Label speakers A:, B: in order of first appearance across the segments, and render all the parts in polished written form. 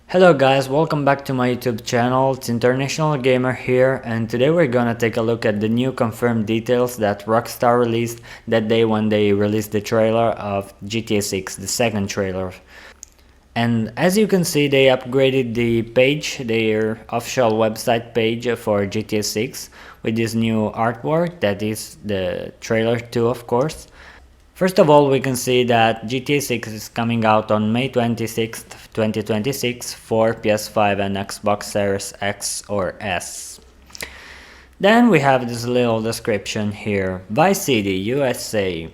A: Hello guys, welcome back to my YouTube channel. It's International Gamer here, and today we're gonna take a look at the new confirmed details that Rockstar released that day when they released the trailer of GTA 6, the second trailer. And as you can see, they upgraded the page, their official website page for GTA 6 with this new artwork that is the trailer 2, of course. First of all, we can see that GTA 6 is coming out on May 26th, 2026 for PS5 and Xbox Series X or S. Then we have this little description here. Vice City, USA.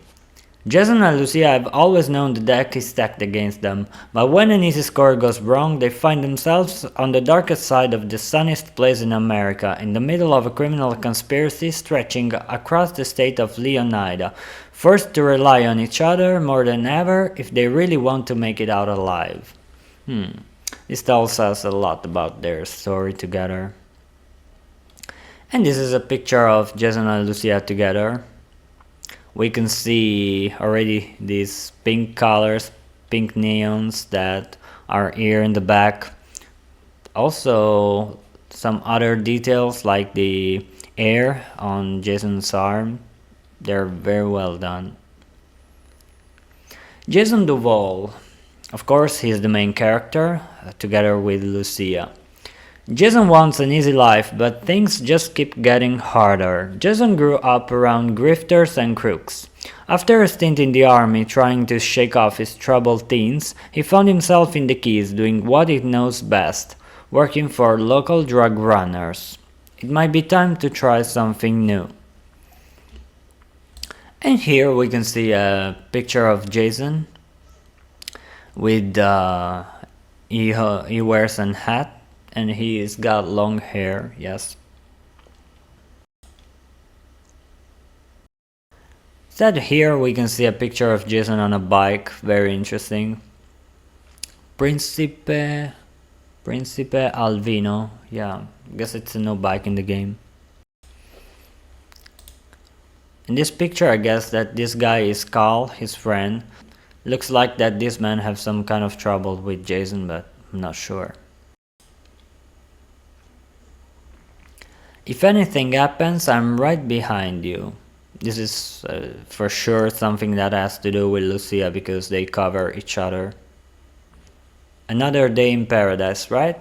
A: Jason and Lucia have always known the deck is stacked against them, but when an easy score goes wrong, they find themselves on the darkest side of the sunniest place in America, in the middle of a criminal conspiracy stretching across the state of Leonida, forced to rely on each other more than ever if they really want to make it out alive. This tells us a lot about their story together. And this is a picture of Jason and Lucia together. We can see already these pink colors, pink neons that are here in the back. Also some other details like the air on Jason's arm. They're very well done. Jason Duval, of course, he's the main character, together with Lucia. Jason wants an easy life, but things just keep getting harder. Jason grew up around grifters and crooks. After a stint in the army trying to shake off his troubled teens, he found himself in the Keys doing what he knows best, working for local drug runners. It might be time to try something new. And here we can see a picture of Jason with he wears a hat. And he's got long hair, yes. Instead here we can see a picture of Jason on a bike, very interesting. Principe Alvino, yeah, I guess it's a new bike in the game. In this picture I guess that this guy is Carl, his friend. Looks like that this man have some kind of trouble with Jason, but I'm not sure. If anything happens, I'm right behind you. This is for sure something that has to do with Lucia because they cover each other. Another day in paradise, right?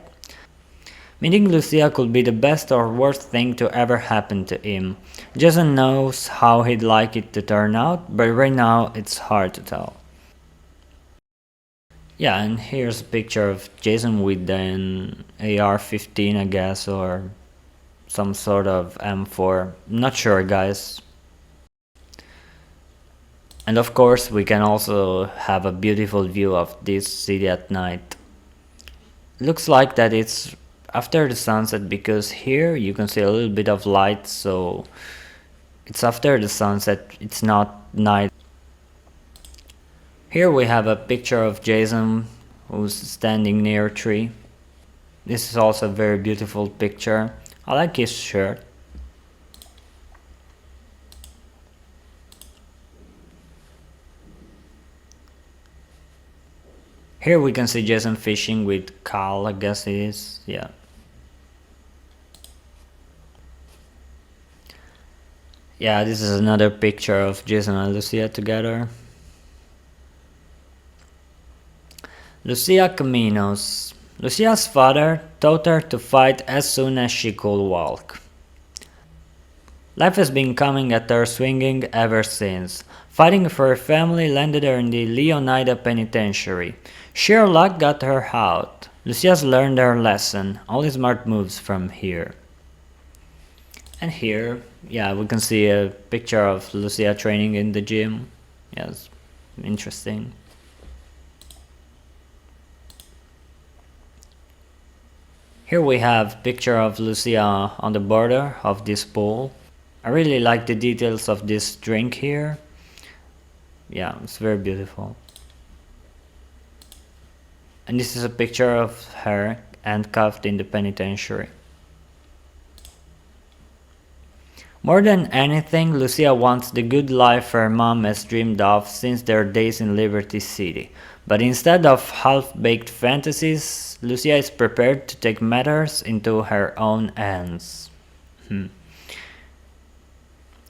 A: Meeting Lucia could be the best or worst thing to ever happen to him. Jason knows how he'd like it to turn out, but right now it's hard to tell. Yeah, and here's a picture of Jason with an AR-15, I guess, or some sort of M4, not sure guys. And of course we can also have a beautiful view of this city at night. Looks like that it's after the sunset because here you can see a little bit of light, so it's after the sunset, it's not night. Here we have a picture of Jason who's standing near a tree. This is also a very beautiful picture. I like his shirt. Here we can see Jason fishing with Carl, I guess it is, yeah. Yeah, this is another picture of Jason and Lucia together. Lucia Caminos. Lucia's father taught her to fight as soon as she could walk. Life has been coming at her swinging ever since. Fighting for her family landed her in the Leonida Penitentiary. Sheer luck got her out. Lucia's learned her lesson. Only smart moves from here. And here, yeah, we can see a picture of Lucia training in the gym. Yes, interesting. Here we have a picture of Lucia on the border of this pool. I really like the details of this drink here. Yeah, it's very beautiful. And this is a picture of her handcuffed in the penitentiary. More than anything, Lucia wants the good life her mom has dreamed of since their days in Liberty City. But instead of half-baked fantasies, Lucia is prepared to take matters into her own hands.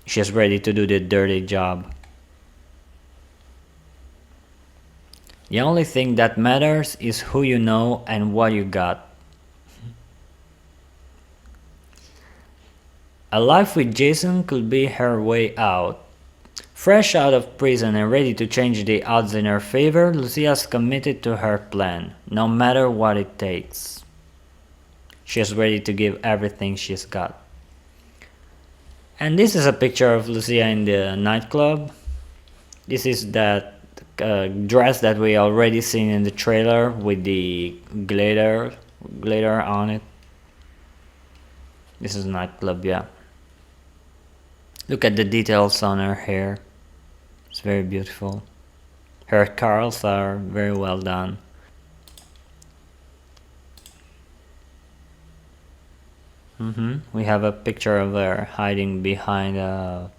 A: She's ready to do the dirty job. The only thing that matters is who you know and what you got. A life with Jason could be her way out. Fresh out of prison and ready to change the odds in her favor, Lucia's committed to her plan, no matter what it takes. She's ready to give everything she's got. And this is a picture of Lucia in the nightclub. This is that dress that we already seen in the trailer with the glitter on it. This is a nightclub, yeah. Look at the details on her hair. It's very beautiful. Her curls are very well done. We have a picture of her hiding behind a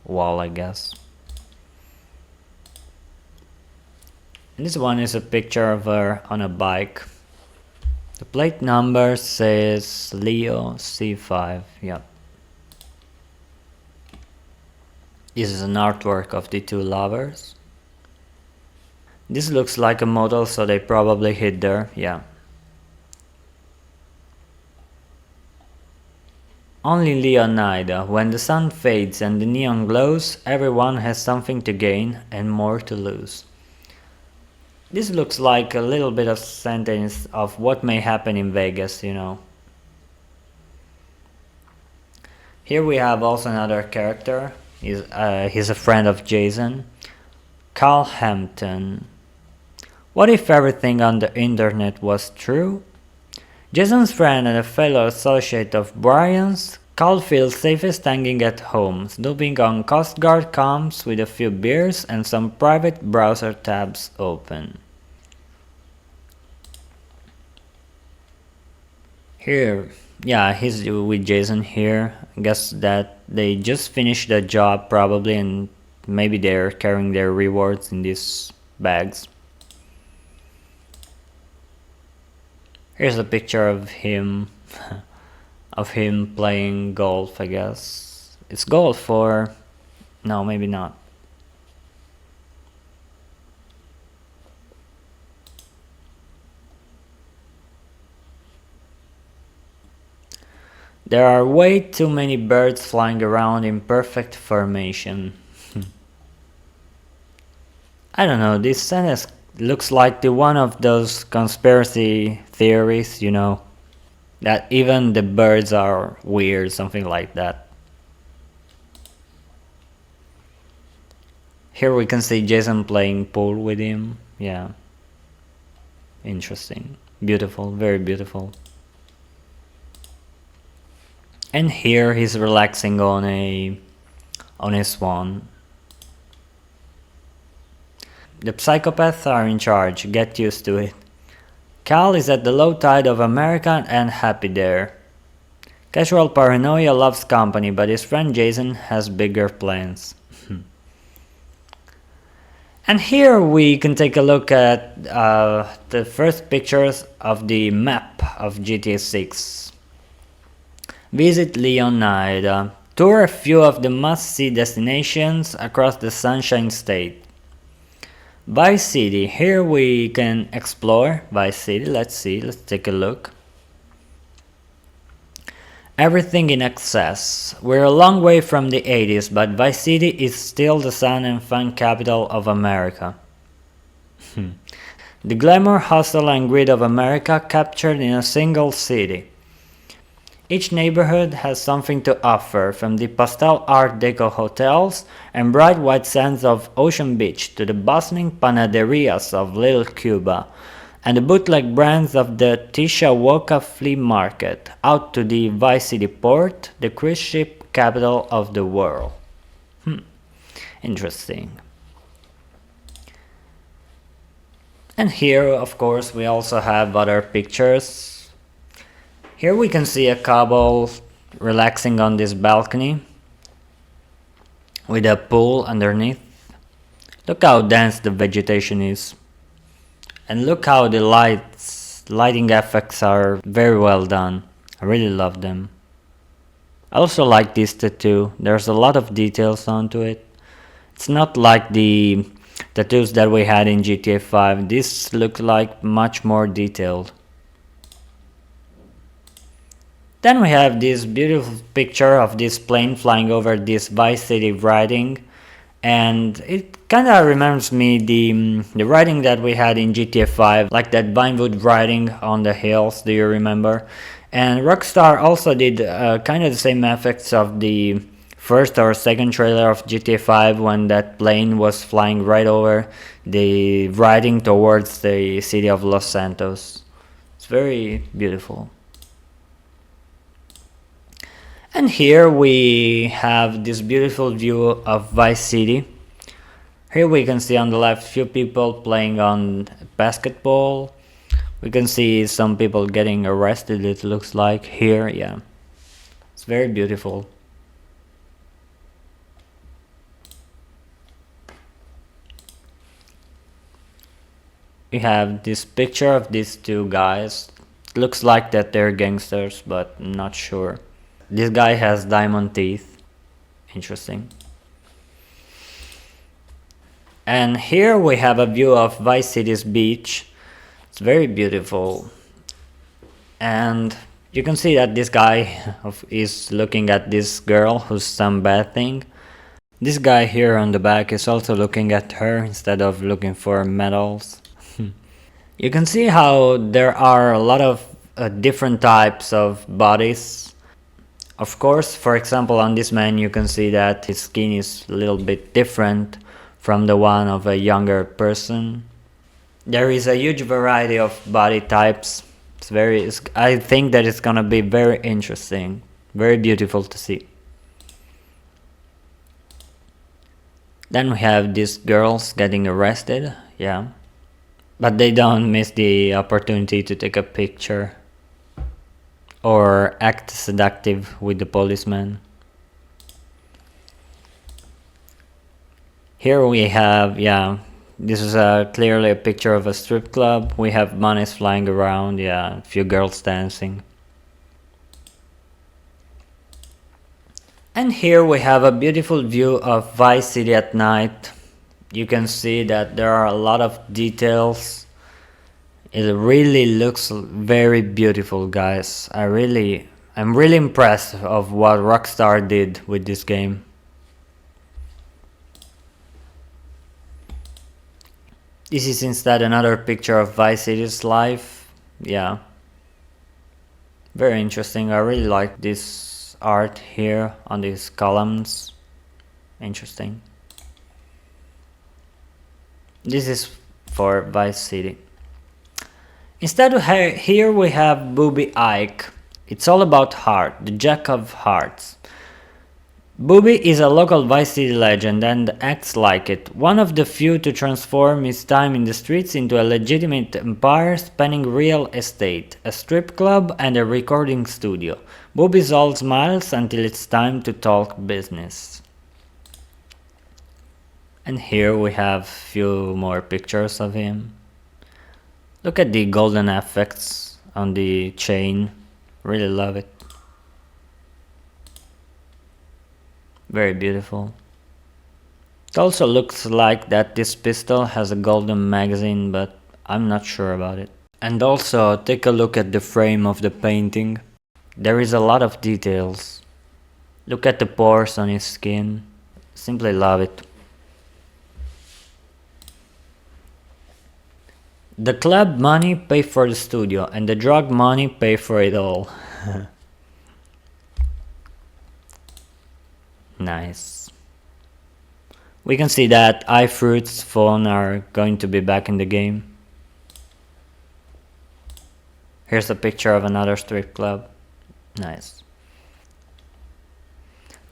A: wall, I guess. And this one is a picture of her on a bike. The plate number says Leo C5. Yep. This is an artwork of the two lovers. This looks like a model, so they probably hid there. Yeah. Only Leonida. When the sun fades and the neon glows, everyone has something to gain and more to lose. This looks like a little bit of sentence of what may happen in Vegas, you know. Here we have also another character. He's a friend of Jason. Carl Hampton. What if everything on the internet was true? Jason's friend and a fellow associate of Brian's, Carl feels safest hanging at home, snooping on Coast Guard comms with a few beers and some private browser tabs open. Here, yeah, he's with Jason here. I guess that they just finished the job probably, and maybe they're carrying their rewards in these bags. Here's a picture of him playing golf, I guess. It's golf or... no, maybe not. There are way too many birds flying around in perfect formation. I don't know, this sentence looks like the one of those conspiracy theories, you know, that even the birds are weird, something like that. Here we can see Jason playing pool with him. Yeah. Interesting. Beautiful, very beautiful. And here he's relaxing on a swan. The psychopaths are in charge, get used to it. Cal is at the low tide of America and happy there. Casual paranoia loves company, but his friend Jason has bigger plans. And here we can take a look at the first pictures of the map of GTA 6. Visit Leonida. Tour a few of the must-see destinations across the Sunshine State. Vice City. Here we can explore Vice City. Let's take a look. Everything in excess. We're a long way from the 80s, but Vice City is still the sun and fun capital of America. The glamour, hustle and greed of America captured in a single city. Each neighborhood has something to offer, from the pastel art deco hotels and bright white sands of Ocean Beach to the bustling panaderias of Little Cuba and the bootleg brands of the Tishawoka Flea Market, out to the Vice City port, the cruise ship capital of the world. Interesting. And here, of course, we also have other pictures. Here we can see a couple relaxing on this balcony with a pool underneath. Look how dense the vegetation is. And look how the lighting effects are very well done. I really love them. I also like this tattoo. There's a lot of details onto it. It's not like the tattoos that we had in GTA 5. This looks like much more detailed. Then we have this beautiful picture of this plane flying over this Vice City riding, and it kind of reminds me the riding that we had in GTA 5, like that Vinewood riding on the hills. Do you remember? And Rockstar also did kind of the same effects of the first or second trailer of GTA 5 when that plane was flying right over the riding towards the city of Los Santos. It's very beautiful. And here we have this beautiful view of Vice City. Here we can see on the left few people playing on basketball. We can see some people getting arrested, it looks like here, yeah. It's very beautiful. We have this picture of these two guys. It looks like that they're gangsters, but I'm not sure. This guy has diamond teeth. Interesting. And here we have a view of Vice City's beach. It's very beautiful. And you can see that this guy is looking at this girl who's sunbathing. This guy here on the back is also looking at her instead of looking for medals. You can see how there are a lot of different types of bodies. Of course, for example, on this man you can see that his skin is a little bit different from the one of a younger person. There is a huge variety of body types. I think that it's gonna be very interesting, very beautiful to see. Then we have these girls getting arrested, yeah. But they don't miss the opportunity to take a picture or act seductive with the policeman. Here we have, yeah, this is clearly a picture of a strip club. We have bunnies flying around, yeah, a few girls dancing. And here we have a beautiful view of Vice City at night. You can see that there are a lot of details. It really looks very beautiful, guys. I'm really impressed of what Rockstar did with this game. This is instead another picture of Vice City's life. Yeah. Very interesting. I really like this art here on these columns. Interesting. This is for Vice City. Instead here we have Booby Ike. It's all about heart, the Jack of Hearts. Booby is a local Vice City legend and acts like it, one of the few to transform his time in the streets into a legitimate empire spanning real estate, a strip club and a recording studio. Booby's all smiles until it's time to talk business. And here we have few more pictures of him. Look at the golden effects on the chain, really love it. Very beautiful. It also looks like that this pistol has a golden magazine, but I'm not sure about it. And also take a look at the frame of the painting. There is a lot of details. Look at the pores on his skin. Simply love it. The club money pay for the studio and the drug money pay for it all. Nice. We can see that iFruit's phone are going to be back in the game. Here's a picture of another strip club. Nice.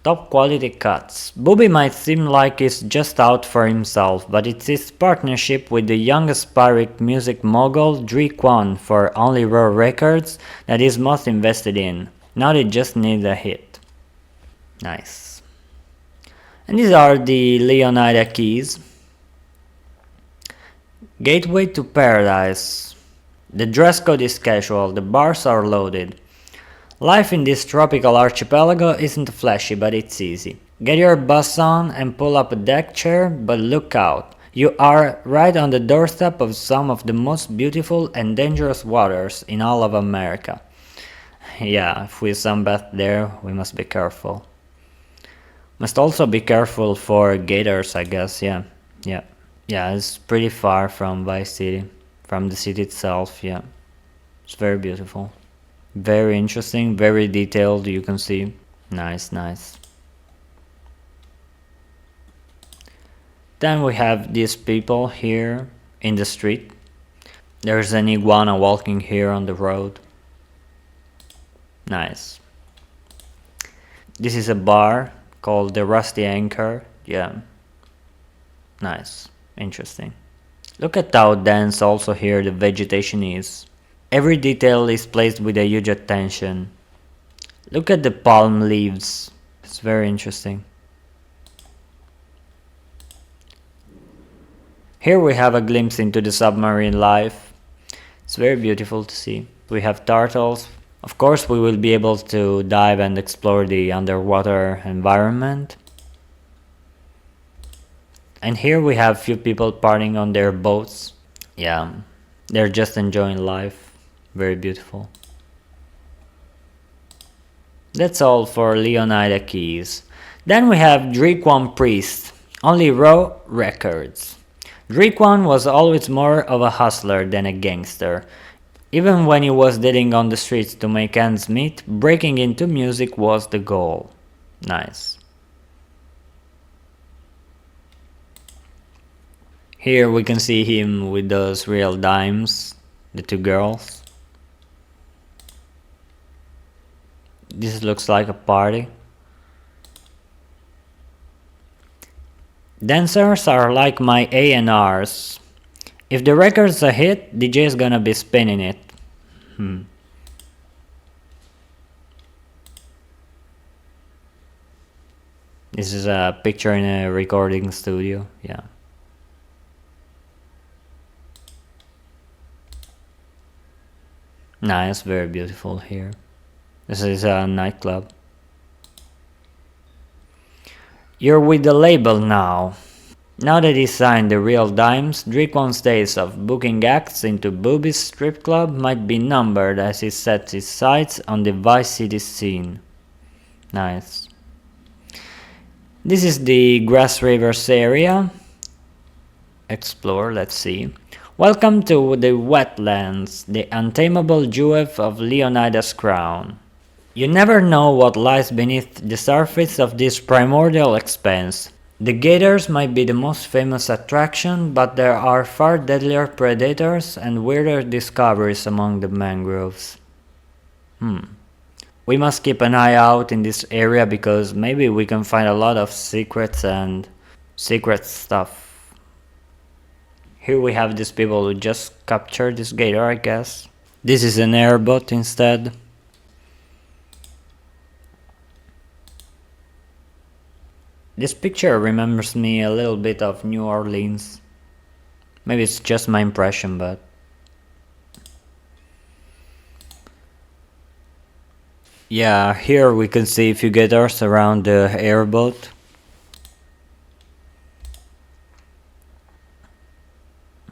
A: Top quality cuts. Booby might seem like he's just out for himself, but it's his partnership with the young aspiring music mogul Dre Quan for Only Raw Records that he's most invested in. Now they just need a hit. Nice. And these are the Leonida keys. Gateway to Paradise. The dress code is casual, the bars are loaded. Life in this tropical archipelago isn't flashy, but it's easy. Get your bus on and pull up a deck chair, but look out. You are right on the doorstep of some of the most beautiful and dangerous waters in all of America. Yeah, if we sunbathe there, we must be careful. Must also be careful for gators, I guess, yeah. Yeah, it's pretty far from Vice City, from the city itself, yeah. It's very beautiful. Very interesting, very detailed, you can see. Nice. Then we have these people here in the street. There's an iguana walking here on the road. Nice. This is a bar called the Rusty Anchor. Yeah. Nice. Interesting. Look at how dense also here the vegetation is. Every detail is placed with a huge attention. Look at the palm leaves. It's very interesting. Here we have a glimpse into the submarine life. It's very beautiful to see. We have turtles. Of course we will be able to dive and explore the underwater environment. And here we have few people partying on their boats. Yeah, they're just enjoying life. Very beautiful. That's all for Leonida Keys. Then we have Drequan Priest. Only raw records. Drequan was always more of a hustler than a gangster. Even when he was dealing on the streets to make ends meet, breaking into music was the goal. Nice. Here we can see him with those real dimes, the two girls. This looks like a party. Dancers are like my A&Rs. If the record's a hit, DJ is gonna be spinning it. This is a picture in a recording studio, yeah. Nice, very beautiful here. This is a nightclub. You're with the label now. Now that he signed the real dimes, Drequan's days of booking acts into Booby's strip club might be numbered as he sets his sights on the Vice City scene. Nice. This is the Grass Rivers area. Explore, let's see. Welcome to the wetlands, the untamable jewel of Leonida's crown. You never know what lies beneath the surface of this primordial expanse. The gators might be the most famous attraction, but there are far deadlier predators and weirder discoveries among the mangroves. We must keep an eye out in this area because maybe we can find a lot of secrets and secret stuff. Here we have these people who just captured this gator, I guess. This is an airboat instead. This picture remembers me a little bit of New Orleans. Maybe it's just my impression, but... yeah, here we can see a few gators around the airboat.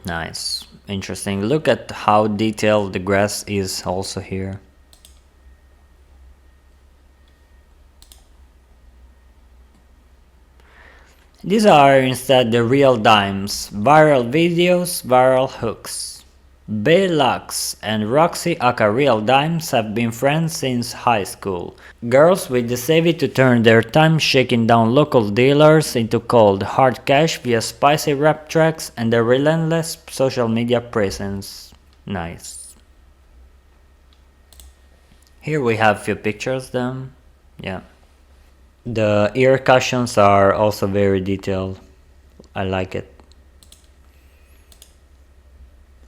A: Nice, interesting. Look at how detailed the grass is also here. These are instead the real dimes, viral videos, viral hooks. Bay Lux and Roxy aka Real Dimes have been friends since high school. Girls with the savvy to turn their time shaking down local dealers into cold hard cash via spicy rap tracks and their relentless social media presence. Nice. Here we have few pictures of them. Yeah. The ear cushions are also very detailed. I like it.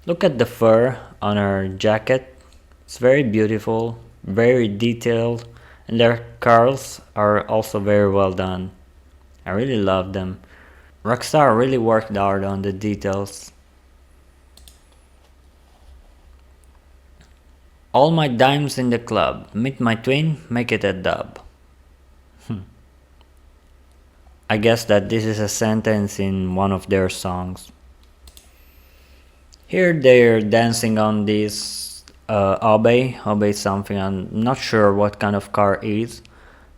A: Look at the fur on her jacket. It's very beautiful, very detailed, and their curls are also very well done. I really love them. Rockstar really worked hard on the details. All my dimes in the club. Meet my twin, make it a dub. I guess that this is a sentence in one of their songs. Here they're dancing on this Abe. Abe is something I'm not sure what kind of car it is,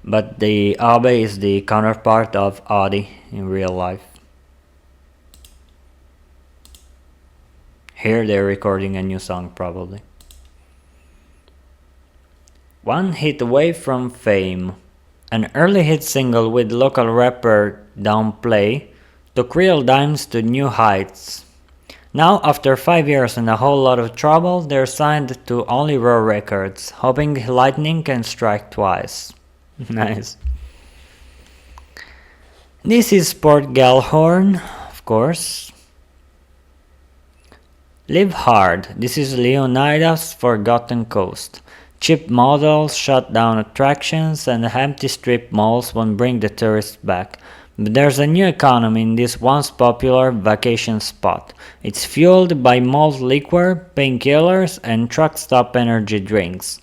A: but the Abe is the counterpart of Audi in real life. Here they're recording a new song probably. One hit away from fame. An early hit single with local rapper Downplay took real dimes to new heights. Now, after 5 years and a whole lot of trouble, they're signed to Only Raw Records, hoping lightning can strike twice. Nice. This is Port Gellhorn, of course. Live Hard. This is Leonida's Forgotten Coast. Cheap models shut down attractions and empty strip malls won't bring the tourists back. But there's a new economy in this once popular vacation spot. It's fueled by malt liquor, painkillers and truck stop energy drinks.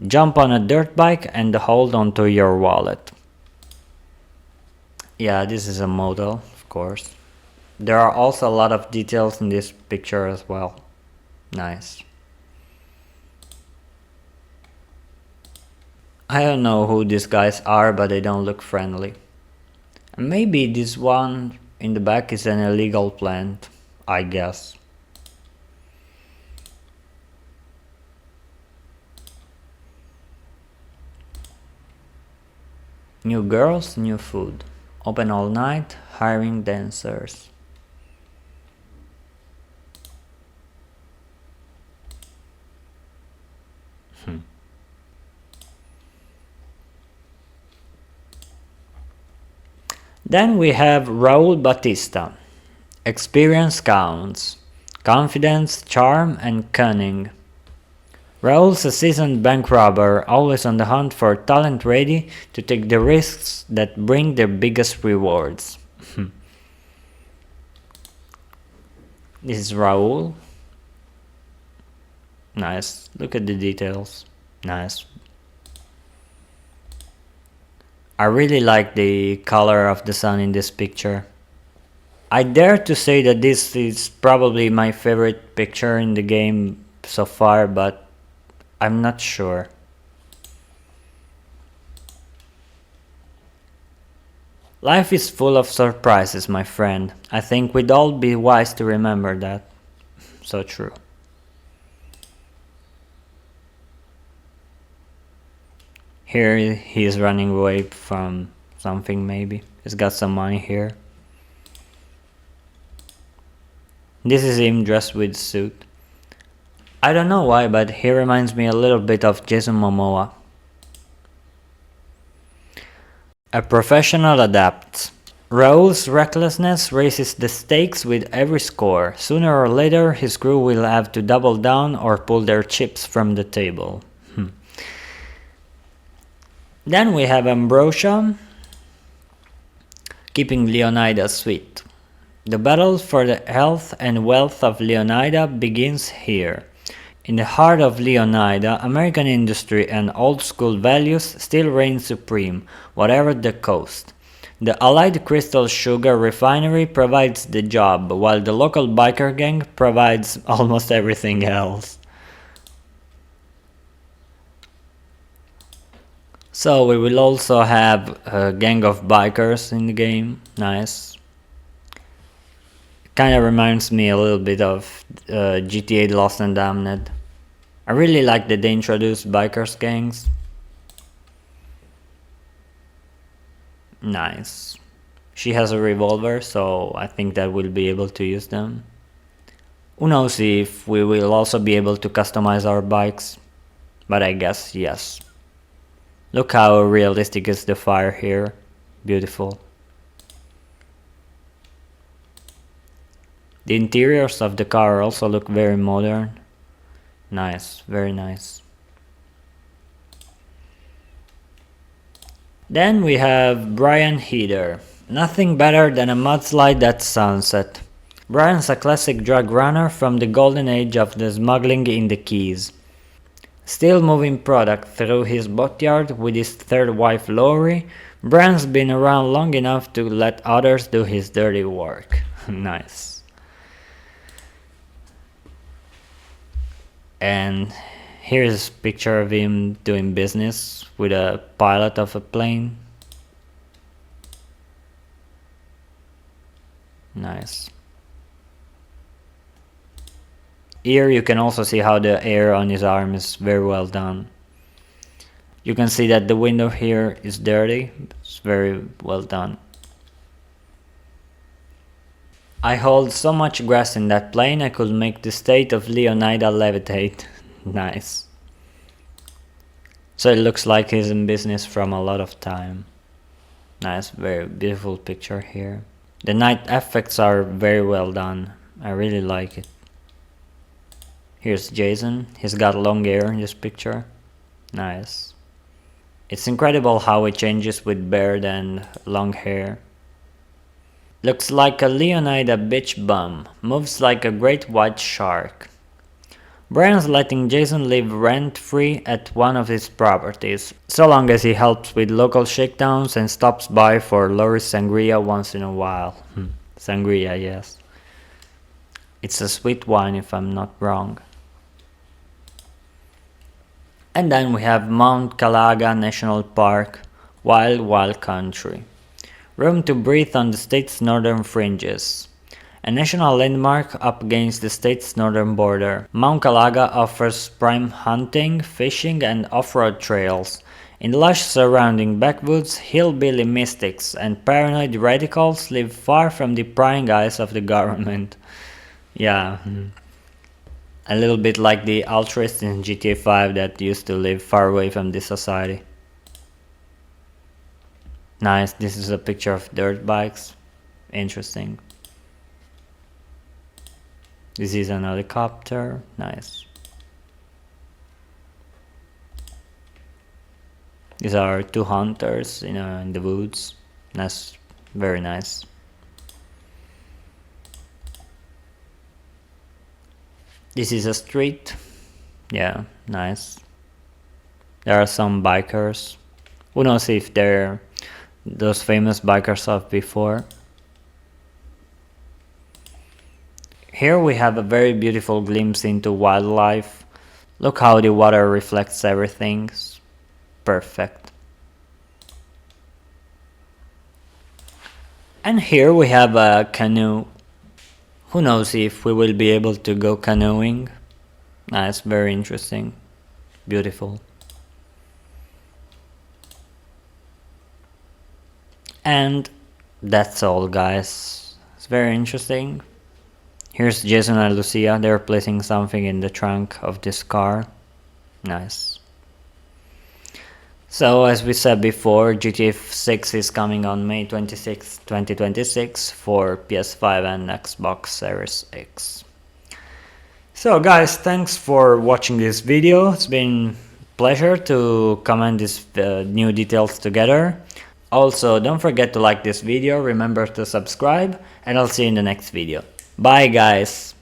A: Jump on a dirt bike and hold onto your wallet. Yeah, this is a model, of course. There are also a lot of details in this picture as well. Nice. I don't know who these guys are, but they don't look friendly. Maybe this one in the back is an illegal plant, I guess. New girls, new food. Open all night, hiring dancers. Then we have Raul Batista. Experience counts. Confidence, charm and cunning. Raul's a seasoned bank robber, always on the hunt for talent ready to take the risks that bring the biggest rewards. This is Raul. Nice. Look at the details. Nice. I really like the color of the sun in this picture. I dare to say that this is probably my favorite picture in the game so far, but I'm not sure. Life is full of surprises, my friend. I think we'd all be wise to remember that. So true. Here he is running away from something maybe. He's got some money here. This is him dressed with suit. I don't know why, but he reminds me a little bit of Jason Momoa. A professional adapts. Raul's recklessness raises the stakes with every score. Sooner or later his crew will have to double down or pull their chips from the table. Then we have Ambrosia, keeping Leonida sweet. The battle for the health and wealth of Leonida begins here. In the heart of Leonida, American industry and old school values still reign supreme, whatever the cost. The Allied Crystal Sugar Refinery provides the job, while the local biker gang provides almost everything else. So we will also have a gang of bikers in the game. Nice. Kinda reminds me a little bit of GTA Lost and Damned. I really like that they introduced bikers gangs. Nice. She has a revolver, so I think that we'll be able to use them. Who knows if we will also be able to customize our bikes, but I guess yes. Look how realistic is the fire here. Beautiful. The interiors of the car also look very modern. Nice, very nice. Then we have Brian Heder. Nothing better than a mudslide at sunset. Brian's a classic drug runner from the golden age of the smuggling in the Keys. Still moving product through his boatyard with his third wife Lori, Bran's been around long enough to let others do his dirty work. Nice. And here's a picture of him doing business with a pilot of a plane. Nice. Here you can also see how the hair on his arm is very well done. You can see that the window here is dirty. It's very well done. I hold so much grass in that plane I could make the state of Leonida levitate. Nice. So it looks like he's in business from a lot of time. Nice, very beautiful picture here. The night effects are very well done. I really like it. Here's Jason. He's got long hair in this picture. Nice. It's incredible how it changes with beard and long hair. Looks like a Leonida bitch bum. Moves like a great white shark. Bran's letting Jason live rent-free at one of his properties, so long as he helps with local shakedowns and stops by for Lori's sangria once in a while. Sangria, yes. It's a sweet wine if I'm not wrong. And then we have Mount Calaga National Park, wild, wild country. Room to breathe on the state's northern fringes. A national landmark up against the state's northern border, Mount Calaga offers prime hunting, fishing and off-road trails. In the lush surrounding backwoods, hillbilly mystics and paranoid radicals live far from the prying eyes of the government. Yeah. A little bit like the altruists in GTA 5 that used to live far away from this society. Nice, this is a picture of dirt bikes. Interesting. This is an helicopter. Nice. These are two hunters in the woods. That's very nice. This is a street. Yeah, nice. There are some bikers. Who knows if they're those famous bikers of before. Here we have a very beautiful glimpse into wildlife. Look how the water reflects everything. It's perfect. And here we have a canoe. Who knows if we will be able to go canoeing. That's very interesting. Beautiful. And that's all, guys. It's very interesting. Here's Jason and Lucia. They're placing something in the trunk of this car. Nice. So as we said before, GTA 6 is coming on May 26, 2026 for PS5 and Xbox Series X. So guys, thanks for watching this video. It's been a pleasure to comment these new details together. Also, don't forget to like this video, remember to subscribe, and I'll see you in the next video. Bye guys!